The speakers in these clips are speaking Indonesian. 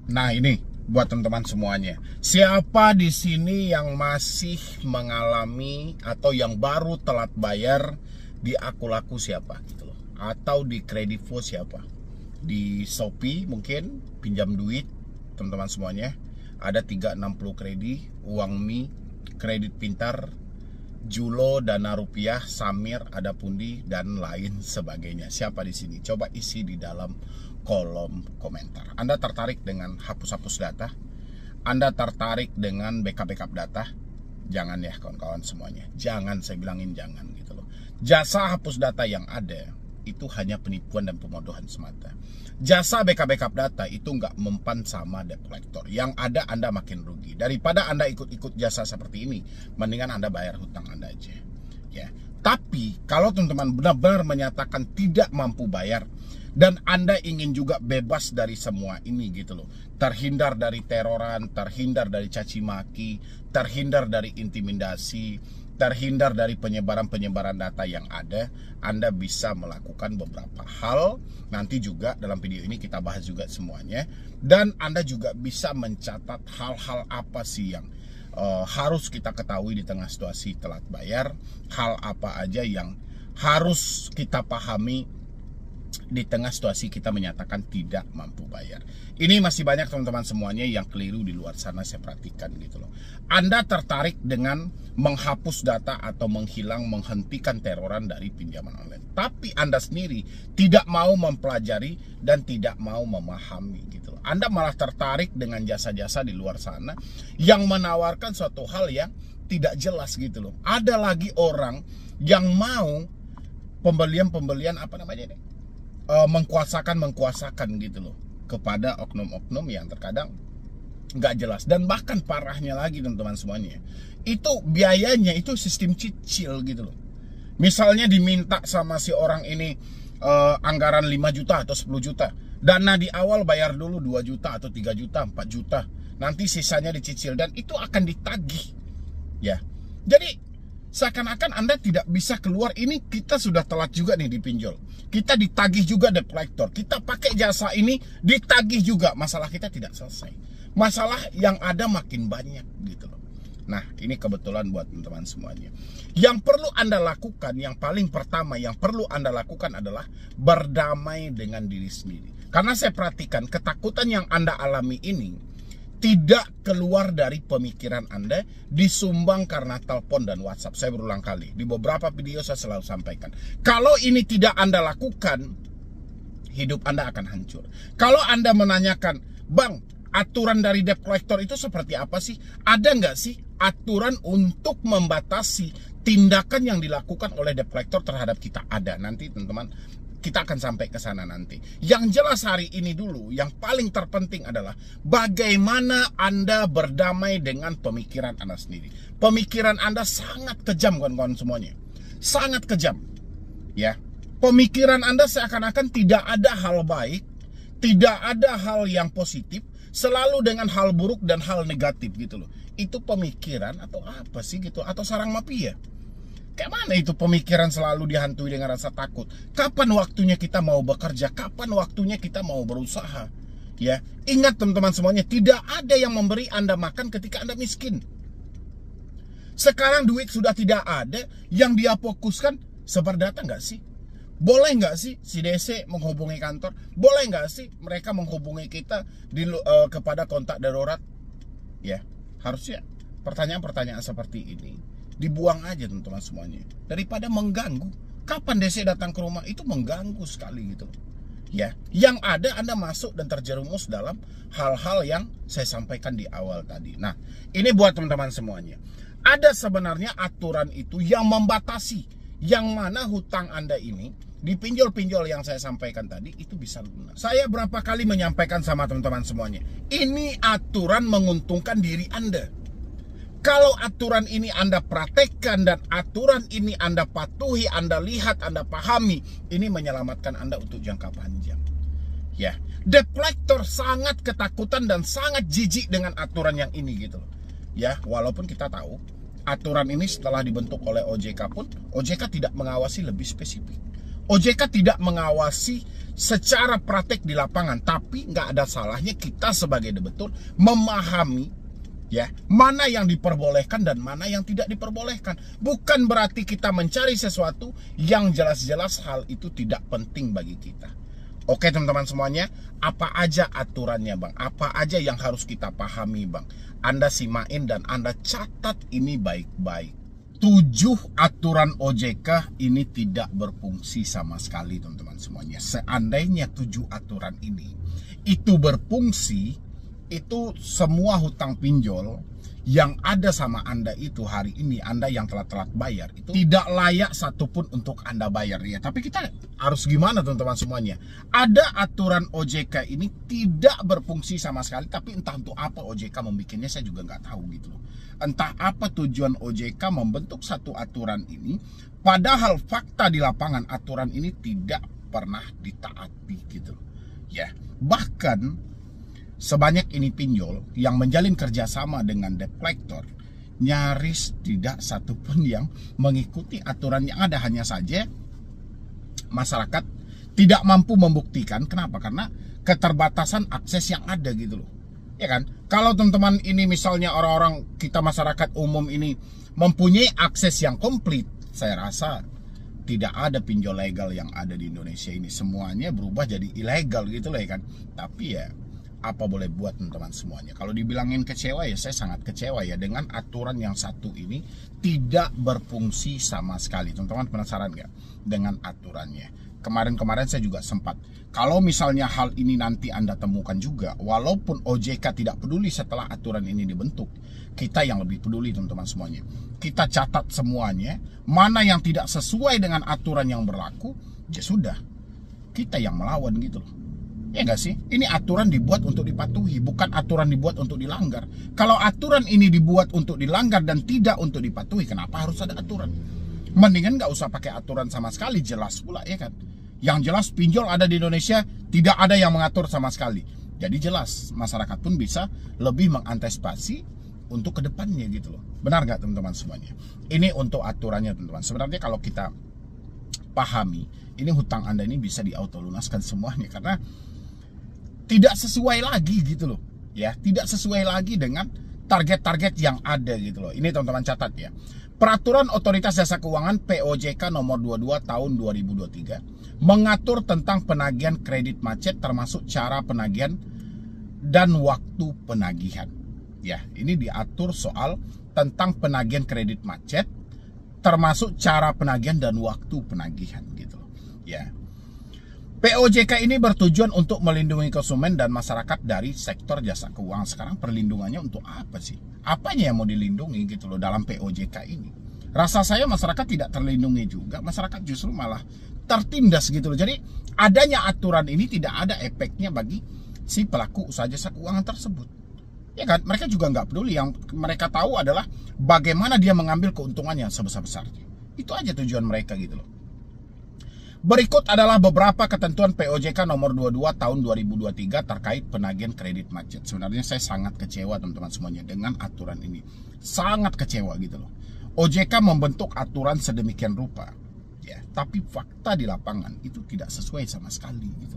Nah, ini buat teman-teman semuanya. Siapa di sini yang masih mengalami atau yang baru telat bayar di Akulaku siapa gitu loh. Atau di Kredivo siapa? Di Shopee mungkin pinjam duit teman-teman semuanya. Ada 360 Kredi, Uangmi, Kredit Pintar, Julo, Dana Rupiah, Samir, Ada Pundi, dan lain sebagainya. Siapa di sini? Coba isi di dalam kolom komentar. Anda tertarik dengan hapus-hapus data? Anda tertarik dengan backup data? Jangan ya kawan-kawan semuanya. Jangan, saya bilangin jangan gitu loh. Jasa hapus data yang ada itu hanya penipuan dan pemodohan semata. Jasa backup data itu nggak mempan sama debt collector. Yang ada Anda makin rugi. Daripada Anda ikut-ikut jasa seperti ini, mendingan Anda bayar hutang Anda aja. Ya. Tapi kalau teman-teman benar-benar menyatakan tidak mampu bayar dan Anda ingin juga bebas dari semua ini gitu loh. Terhindar dari teroran, terhindar dari caci maki, terhindar dari intimidasi, terhindar dari penyebaran data yang ada, Anda bisa melakukan beberapa hal. Nanti juga dalam video ini kita bahas juga semuanya. Dan Anda juga bisa mencatat hal-hal apa sih yang harus kita ketahui di tengah situasi telat bayar. Hal apa aja yang harus kita pahami di tengah situasi kita menyatakan tidak mampu bayar. Ini masih banyak teman-teman semuanya yang keliru di luar sana, saya perhatikan gitu loh. Anda tertarik dengan menghapus data atau menghentikan teroran dari pinjaman online. Tapi Anda sendiri tidak mau mempelajari dan tidak mau memahami gitu loh. Anda malah tertarik dengan jasa-jasa di luar sana yang menawarkan suatu hal yang tidak jelas gitu loh. Ada lagi orang yang mau pembelian apa namanya ini? Mengkuasakan gitu loh kepada oknum-oknum yang terkadang nggak jelas. Dan bahkan parahnya lagi teman-teman semuanya, itu biayanya itu sistem cicil gitu loh. Misalnya diminta sama si orang ini anggaran 5 juta atau 10 juta, dana di awal bayar dulu 2 juta atau 3 juta, 4 juta, nanti sisanya dicicil dan itu akan ditagih ya. Jadi seakan-akan Anda tidak bisa keluar. Ini kita sudah telat juga nih dipinjol. Kita ditagih juga debt collector. Kita pakai jasa ini ditagih juga. Masalah kita tidak selesai. Masalah yang ada makin banyak gitu loh. Nah, ini kebetulan buat teman-teman semuanya. Yang perlu Anda lakukan, yang paling pertama yang perlu Anda lakukan adalah berdamai dengan diri sendiri. Karena saya perhatikan ketakutan yang Anda alami ini tidak keluar dari pemikiran Anda, disumbang karena telepon dan WhatsApp. Saya berulang kali, di beberapa video saya selalu sampaikan. Kalau ini tidak Anda lakukan, hidup Anda akan hancur. Kalau Anda menanyakan, Bang, aturan dari debt collector itu seperti apa sih? Ada nggak sih aturan untuk membatasi tindakan yang dilakukan oleh debt collector terhadap kita? Ada, nanti teman-teman kita akan sampai ke sana nanti. Yang jelas hari ini dulu, yang paling terpenting adalah bagaimana Anda berdamai dengan pemikiran Anda sendiri. Pemikiran Anda sangat kejam kawan-kawan semuanya. Sangat kejam. Ya. Pemikiran Anda seakan-akan tidak ada hal baik, tidak ada hal yang positif, selalu dengan hal buruk dan hal negatif gitu loh. Itu pemikiran atau apa sih gitu, atau sarang mafia? Kayak mana itu pemikiran selalu dihantui dengan rasa takut? Kapan waktunya kita mau bekerja? Kapan waktunya kita mau berusaha? Ya, ingat teman-teman semuanya, tidak ada yang memberi Anda makan ketika Anda miskin. Sekarang duit sudah tidak ada, yang dia fokuskan sebar data nggak sih? Boleh nggak sih si DC menghubungi kantor? Boleh nggak sih mereka menghubungi kita kepada kontak darurat? Ya, harusnya pertanyaan-pertanyaan seperti ini dibuang aja teman-teman semuanya, daripada mengganggu. Kapan DC datang ke rumah itu mengganggu sekali gitu ya. Yang ada Anda masuk dan terjerumus dalam hal-hal yang saya sampaikan di awal tadi. Nah, ini buat teman-teman semuanya, ada sebenarnya aturan itu yang membatasi yang mana hutang Anda ini di pinjol-pinjol yang saya sampaikan tadi itu bisa lunas. Saya berapa kali menyampaikan sama teman-teman semuanya, ini aturan menguntungkan diri Anda. Kalau aturan ini Anda praktekkan dan aturan ini Anda patuhi, Anda lihat, Anda pahami, ini menyelamatkan Anda untuk jangka panjang. Ya, debt collector sangat ketakutan dan sangat jijik dengan aturan yang ini gitu loh. Ya, walaupun kita tahu aturan ini setelah dibentuk oleh OJK pun, OJK tidak mengawasi lebih spesifik. OJK tidak mengawasi secara praktek di lapangan, tapi nggak ada salahnya kita sebagai debitur memahami ya mana yang diperbolehkan dan mana yang tidak diperbolehkan. Bukan berarti kita mencari sesuatu yang jelas-jelas hal itu tidak penting bagi kita. Oke teman-teman semuanya, apa aja aturannya bang? Apa aja yang harus kita pahami bang? Anda simain dan Anda catat ini baik-baik. 7 aturan OJK ini tidak berfungsi sama sekali teman-teman semuanya. Seandainya 7 aturan ini itu berfungsi, itu semua hutang pinjol yang ada sama Anda itu hari ini, Anda yang telat-telat bayar, itu tidak layak satupun untuk Anda bayar ya. Tapi kita harus gimana teman-teman semuanya? Ada aturan OJK ini tidak berfungsi sama sekali, tapi entah untuk apa OJK membikinnya saya juga nggak tahu gitu loh. Entah apa tujuan OJK membentuk satu aturan ini, padahal fakta di lapangan aturan ini tidak pernah ditaati gitu loh. Ya, bahkan sebanyak ini pinjol yang menjalin kerjasama dengan debt collector, nyaris tidak satupun yang mengikuti aturan yang ada. Hanya saja masyarakat tidak mampu membuktikan. Kenapa? Karena keterbatasan akses yang ada gitu loh. Ya kan? Kalau teman-teman ini misalnya orang-orang kita masyarakat umum ini mempunyai akses yang komplit, saya rasa tidak ada pinjol legal yang ada di Indonesia ini. Semuanya berubah jadi ilegal gitu loh ya kan. Tapi ya apa boleh buat teman-teman semuanya. Kalau dibilangin kecewa ya saya sangat kecewa ya dengan aturan yang satu ini tidak berfungsi sama sekali. Teman-teman penasaran nggak dengan aturannya? Kemarin-kemarin saya juga sempat, kalau misalnya hal ini nanti Anda temukan juga, walaupun OJK tidak peduli setelah aturan ini dibentuk, kita yang lebih peduli teman-teman semuanya. Kita catat semuanya, mana yang tidak sesuai dengan aturan yang berlaku, ya sudah, kita yang melawan gitu loh. Ya nggak sih? Ini aturan dibuat untuk dipatuhi, bukan aturan dibuat untuk dilanggar. Kalau aturan ini dibuat untuk dilanggar dan tidak untuk dipatuhi, kenapa harus ada aturan? Mendingan nggak usah pakai aturan sama sekali, jelas pula ya kan. Yang jelas pinjol ada di Indonesia, tidak ada yang mengatur sama sekali. Jadi jelas, masyarakat pun bisa lebih mengantisipasi untuk kedepannya gitu loh. Benar nggak teman-teman semuanya? Ini untuk aturannya teman-teman. Sebenarnya kalau kita pahami, ini hutang Anda ini bisa diautolunaskan semuanya. Karena tidak sesuai lagi gitu loh. Ya, tidak sesuai lagi dengan target-target yang ada gitu loh. Ini teman-teman catat ya. Peraturan Otoritas Jasa Keuangan POJK nomor 22 tahun 2023 mengatur tentang penagihan kredit macet termasuk cara penagihan dan waktu penagihan. Ya, ini diatur soal tentang penagihan kredit macet termasuk cara penagihan dan waktu penagihan gitu loh. Ya. POJK ini bertujuan untuk melindungi konsumen dan masyarakat dari sektor jasa keuangan. Sekarang perlindungannya untuk apa sih? Apanya yang mau dilindungi gitu loh dalam POJK ini? Rasa saya masyarakat tidak terlindungi juga. Masyarakat justru malah tertindas gitu loh. Jadi adanya aturan ini tidak ada efeknya bagi si pelaku usaha jasa keuangan tersebut. Ya kan? Mereka juga nggak peduli. Yang mereka tahu adalah bagaimana dia mengambil keuntungannya sebesar-besarnya. Itu aja tujuan mereka gitu loh. Berikut adalah beberapa ketentuan POJK nomor 22 tahun 2023 terkait penagihan kredit macet. Sebenarnya saya sangat kecewa teman-teman semuanya dengan aturan ini. Sangat kecewa gitu loh. OJK membentuk aturan sedemikian rupa. Ya, tapi fakta di lapangan itu tidak sesuai sama sekali gitu.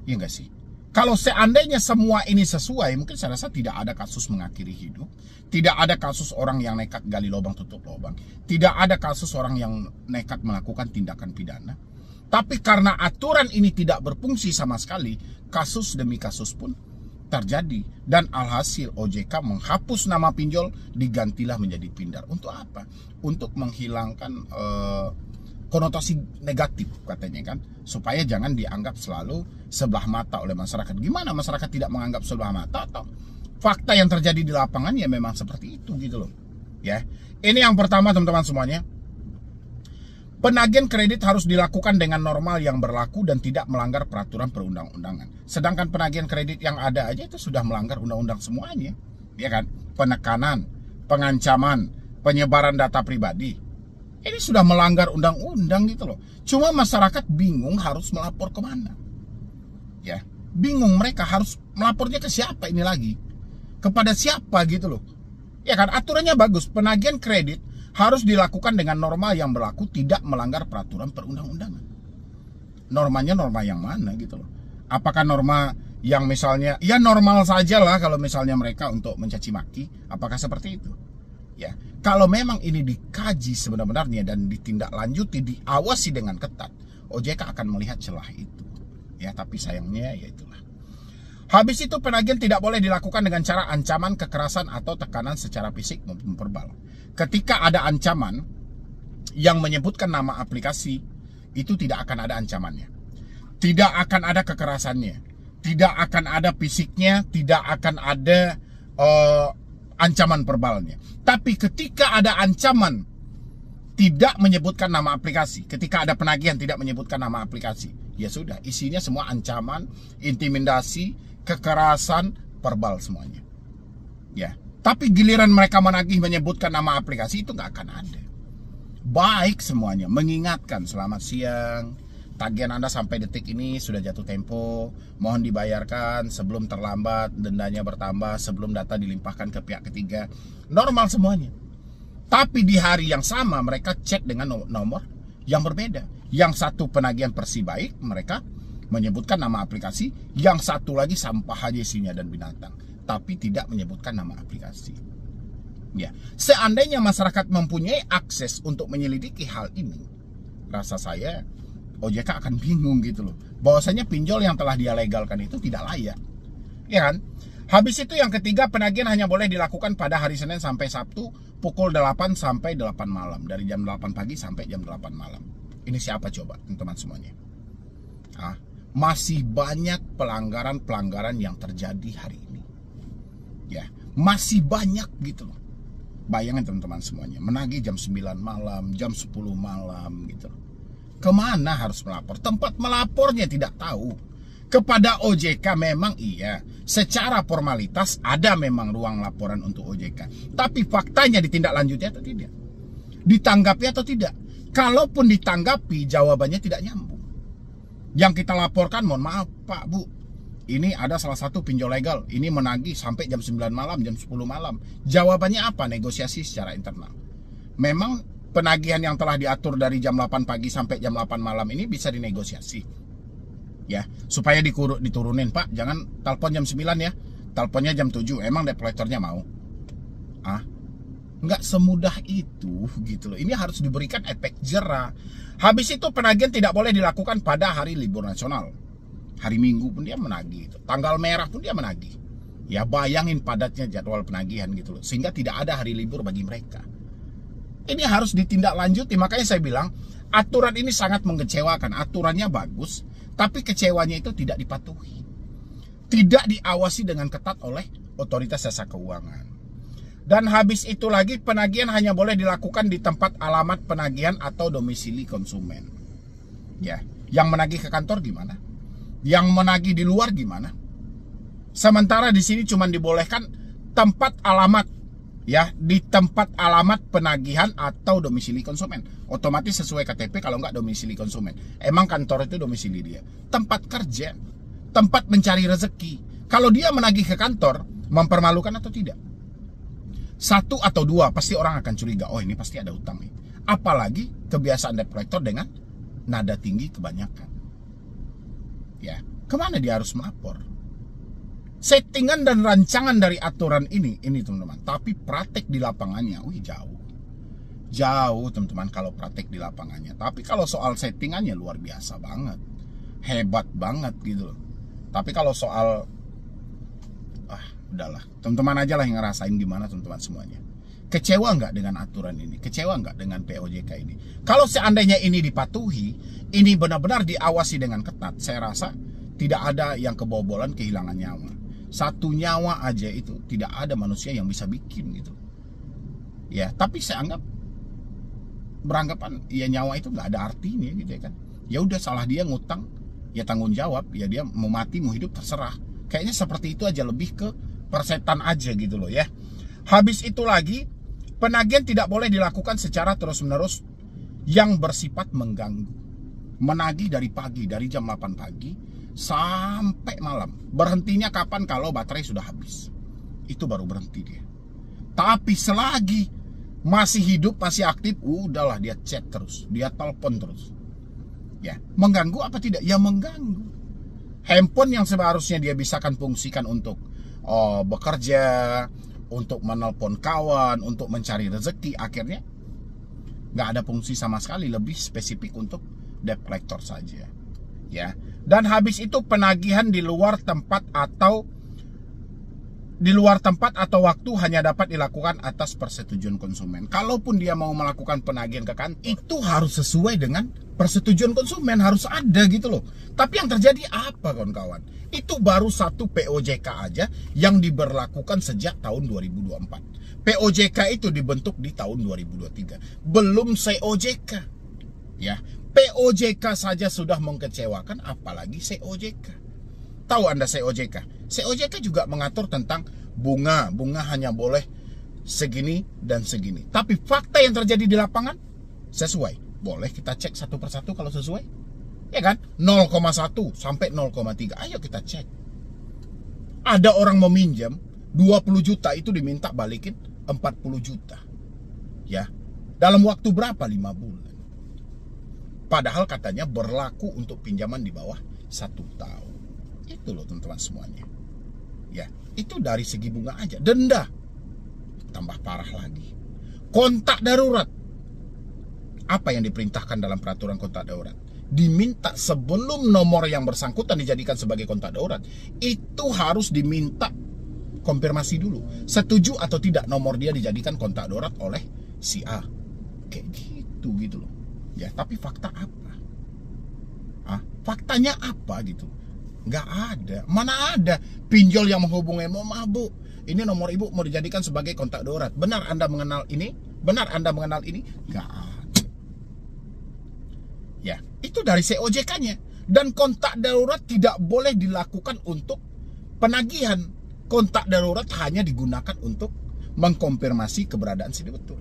Iya nggak sih? Kalau seandainya semua ini sesuai, mungkin saya rasa tidak ada kasus mengakhiri hidup. Tidak ada kasus orang yang nekat gali lubang tutup lubang. Tidak ada kasus orang yang nekat melakukan tindakan pidana. Tapi karena aturan ini tidak berfungsi sama sekali, kasus demi kasus pun terjadi. Dan alhasil OJK menghapus nama pinjol, digantilah menjadi pindar. Untuk apa? Untuk menghilangkan konotasi negatif katanya kan, supaya jangan dianggap selalu sebelah mata oleh masyarakat. Gimana masyarakat tidak menganggap sebelah mata? Atau fakta yang terjadi di lapangan ya memang seperti itu gitu loh. Ya, ini yang pertama teman-teman semuanya. Penagihan kredit harus dilakukan dengan normal yang berlaku dan tidak melanggar peraturan perundang-undangan. Sedangkan penagihan kredit yang ada aja itu sudah melanggar undang-undang semuanya, ya kan? Penekanan, pengancaman, penyebaran data pribadi. Ini sudah melanggar undang-undang gitu loh. Cuma masyarakat bingung harus melapor kemana. Ya, bingung mereka harus melapornya ke siapa ini lagi. Kepada siapa gitu loh. Ya kan, aturannya bagus. Penagihan kredit harus dilakukan dengan normal yang berlaku, tidak melanggar peraturan perundang-undangan. normanya norma yang mana gitu loh. Apakah norma yang misalnya ya normal saja lah kalau misalnya mereka untuk mencaci maki, apakah seperti itu? Ya, kalau memang ini dikaji sebenar-benarnya dan ditindaklanjuti, diawasi dengan ketat, OJK akan melihat celah itu. Ya, tapi sayangnya ya itulah. Habis itu penagihan tidak boleh dilakukan dengan cara ancaman, kekerasan atau tekanan secara fisik maupun verbal. Ketika ada ancaman yang menyebutkan nama aplikasi, itu tidak akan ada ancamannya. Tidak akan ada kekerasannya. Tidak akan ada fisiknya, tidak akan ada ancaman verbalnya. Tapi ketika ada ancaman tidak menyebutkan nama aplikasi, ketika ada penagihan tidak menyebutkan nama aplikasi, ya sudah, isinya semua ancaman, intimidasi, kekerasan, verbal semuanya. Ya, tapi giliran mereka menagih menyebutkan nama aplikasi itu nggak akan ada. Baik semuanya, mengingatkan selamat siang, tagihan Anda sampai detik ini sudah jatuh tempo, mohon dibayarkan sebelum terlambat, dendanya bertambah, sebelum data dilimpahkan ke pihak ketiga. Normal semuanya. Tapi di hari yang sama mereka cek dengan nomor yang berbeda. Yang satu penagihan Persibaik, mereka menyebutkan nama aplikasi, yang satu lagi sampah aja isinya dan binatang, tapi tidak menyebutkan nama aplikasi. Ya, seandainya masyarakat mempunyai akses untuk menyelidiki hal ini, rasa saya OJK akan bingung gitu loh, bahwasanya pinjol yang telah dia legalkan itu tidak layak, ya kan? Habis itu yang ketiga, penagihan hanya boleh dilakukan pada hari Senin sampai Sabtu pukul 8 sampai 8 malam, dari jam 8 pagi sampai jam 8 malam. Ini siapa coba teman-teman semuanya? Masih banyak pelanggaran-pelanggaran yang terjadi hari ini. Ya, masih banyak gitu loh. Bayangin teman-teman semuanya, menagih jam 9 malam, jam 10 malam gitu loh. Kemana harus melapor? Tempat melapornya tidak tahu. Kepada OJK memang iya, secara formalitas ada memang ruang laporan untuk OJK. Tapi faktanya ditindaklanjuti atau tidak? Ditanggapi atau tidak? Kalaupun ditanggapi, jawabannya tidak nyambung. Yang kita laporkan, mohon maaf Pak, Bu, ini ada salah satu pinjol legal, ini menagih sampai jam 9 malam, jam 10 malam. Jawabannya apa? Negosiasi secara internal. Memang penagihan yang telah diatur dari jam 8 pagi sampai jam 8 malam ini bisa dinegosiasi. Ya, supaya diturunin, Pak, jangan telepon jam 9 ya, teleponnya jam 7, emang debt collector-nya mau? Nggak semudah itu gitu loh. Ini harus diberikan efek jera. Habis itu penagihan tidak boleh dilakukan pada hari libur nasional. Hari Minggu pun dia menagih, tanggal merah pun dia menagih. Ya bayangin padatnya jadwal penagihan gitu loh, sehingga tidak ada hari libur bagi mereka. Ini harus ditindaklanjuti. Makanya saya bilang aturan ini sangat mengecewakan. Aturannya bagus, tapi kecewanya itu tidak dipatuhi, tidak diawasi dengan ketat oleh otoritas jasa keuangan. Dan habis itu lagi, penagihan hanya boleh dilakukan di tempat alamat penagihan atau domisili konsumen. Ya, yang menagih ke kantor gimana? Yang menagih di luar gimana? Sementara di sini cuma dibolehkan tempat alamat, ya, di tempat alamat penagihan atau domisili konsumen. Otomatis sesuai KTP, kalau nggak domisili konsumen. Emang kantor itu domisili dia. Tempat kerja, tempat mencari rezeki. Kalau dia menagih ke kantor, mempermalukan atau tidak? Satu atau dua, pasti orang akan curiga, oh ini pasti ada utang nih. Apalagi kebiasaan debt collector dengan nada tinggi kebanyakan. Ya, kemana dia harus melapor? Settingan dan rancangan dari aturan ini teman-teman. Tapi praktek di lapangannya, jauh teman-teman kalau praktek di lapangannya. Tapi kalau soal settingannya luar biasa banget, hebat banget gitu loh. Tapi kalau soal udahlah, teman-teman aja lah yang ngerasain gimana teman-teman semuanya. Kecewa nggak dengan aturan ini? Kecewa nggak dengan POJK ini? Kalau seandainya ini dipatuhi, ini benar-benar diawasi dengan ketat, saya rasa tidak ada yang kebobolan kehilangan nyawa. Satu nyawa aja itu tidak ada manusia yang bisa bikin gitu. Ya, tapi saya beranggapan ya nyawa itu nggak ada artinya gitu ya kan. Ya udah, salah dia ngutang, ya tanggung jawab, ya dia mau mati mau hidup terserah. Kayaknya seperti itu aja, lebih ke persetan aja gitu loh ya. Habis itu lagi, penagihan tidak boleh dilakukan secara terus-menerus yang bersifat mengganggu. Menagih dari pagi, dari jam 8 pagi sampai malam. Berhentinya kapan? Kalau baterai sudah habis. Itu baru berhenti dia. Tapi selagi masih hidup, masih aktif, udahlah dia chat terus, dia telepon terus. Ya, mengganggu apa tidak? Ya mengganggu. Handphone yang seharusnya dia bisakan fungsikan untuk bekerja, untuk menelpon kawan, untuk mencari rezeki, akhirnya nggak ada fungsi sama sekali, lebih spesifik untuk debt collector saja. Ya, dan habis itu penagihan di luar tempat atau waktu hanya dapat dilakukan atas persetujuan konsumen. Kalaupun dia mau melakukan penagihan ke kantor, itu harus sesuai dengan persetujuan konsumen, harus ada gitu loh. Tapi yang terjadi apa kawan-kawan? Itu baru satu POJK aja yang diberlakukan sejak tahun 2024. POJK itu dibentuk di tahun 2023. Belum COJK. Ya, POJK saja sudah mengecewakan, apalagi COJK. Tahu Anda COJK? COJK juga mengatur tentang bunga. Bunga hanya boleh segini dan segini. Tapi fakta yang terjadi di lapangan sesuai. Boleh kita cek satu persatu kalau sesuai? Ya kan? 0,1 sampai 0,3. Ayo kita cek. Ada orang meminjam 20 juta itu diminta balikin 40 juta. Ya. Dalam waktu berapa? 5 bulan. Padahal katanya berlaku untuk pinjaman di bawah 1 tahun. Itu loh teman-teman semuanya. Ya, itu dari segi bunga aja. Denda tambah parah lagi. Kontak darurat. Apa yang diperintahkan dalam peraturan kontak darurat? Diminta sebelum nomor yang bersangkutan dijadikan sebagai kontak darurat, itu harus diminta konfirmasi dulu. Setuju atau tidak nomor dia dijadikan kontak darurat oleh si A. Kayak gitu loh. Ya, tapi fakta apa? Faktanya apa gitu? Nggak ada. Mana ada pinjol yang menghubungi, mau Bu, ini nomor ibu mau dijadikan sebagai kontak darurat. Benar Anda mengenal ini? Benar Anda mengenal ini? Nggak ada. Ya, itu dari COJK-nya. Dan kontak darurat tidak boleh dilakukan untuk penagihan. Kontak darurat hanya digunakan untuk mengkonfirmasi keberadaan si betul.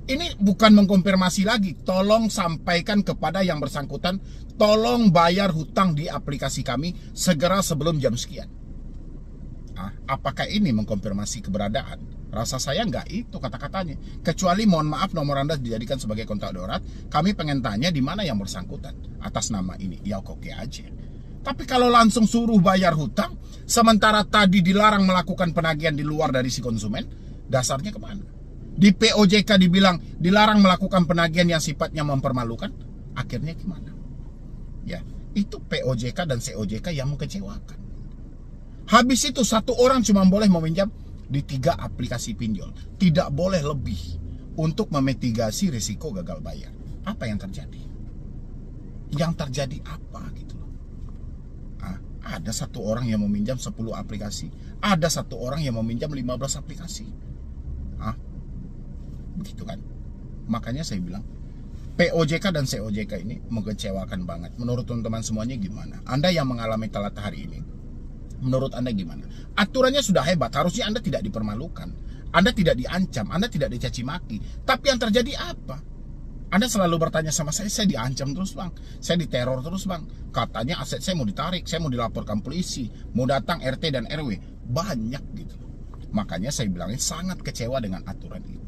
Ini bukan mengkonfirmasi lagi. Tolong sampaikan kepada yang bersangkutan, tolong bayar hutang di aplikasi kami segera sebelum jam sekian. Apakah ini mengkonfirmasi keberadaan? Rasa saya nggak itu kata-katanya. Kecuali mohon maaf nomor Anda dijadikan sebagai kontak darurat, kami pengen tanya di mana yang bersangkutan atas nama ini. Ya oke aja. Tapi kalau langsung suruh bayar hutang, sementara tadi dilarang melakukan penagihan di luar dari si konsumen, dasarnya kemana? Di POJK dibilang dilarang melakukan penagihan yang sifatnya mempermalukan, akhirnya gimana? Ya, itu POJK dan COJK yang mengecewakan. Habis itu satu orang cuma boleh meminjam di 3 aplikasi pinjol. Tidak boleh lebih untuk memitigasi risiko gagal bayar. Apa yang terjadi? Yang terjadi apa gitu loh? Ada satu orang yang meminjam 10 aplikasi. Ada satu orang yang meminjam 15 aplikasi. Begitu kan? Makanya saya bilang POJK dan COJK ini mengecewakan banget. Menurut teman-teman semuanya gimana? Anda yang mengalami telat hari ini, menurut Anda gimana? Aturannya sudah hebat, harusnya Anda tidak dipermalukan, Anda tidak diancam, Anda tidak dicaci maki. Tapi yang terjadi apa? Anda selalu bertanya sama saya diancam terus bang, saya diteror terus bang. Katanya aset saya mau ditarik, saya mau dilaporkan polisi, mau datang RT dan RW, banyak gitu. Makanya saya bilangnya sangat kecewa dengan aturan itu.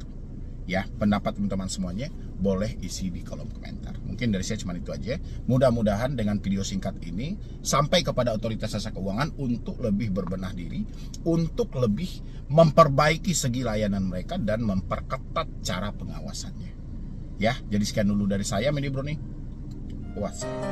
Ya, pendapat teman-teman semuanya boleh isi di kolom komentar. Mungkin dari saya cuma itu aja. Mudah-mudahan dengan video singkat ini sampai kepada otoritas jasa keuangan untuk lebih berbenah diri, untuk lebih memperbaiki segi layanan mereka dan memperketat cara pengawasannya. Ya, jadi sekian dulu dari saya, Medi Brownie. Wassalam.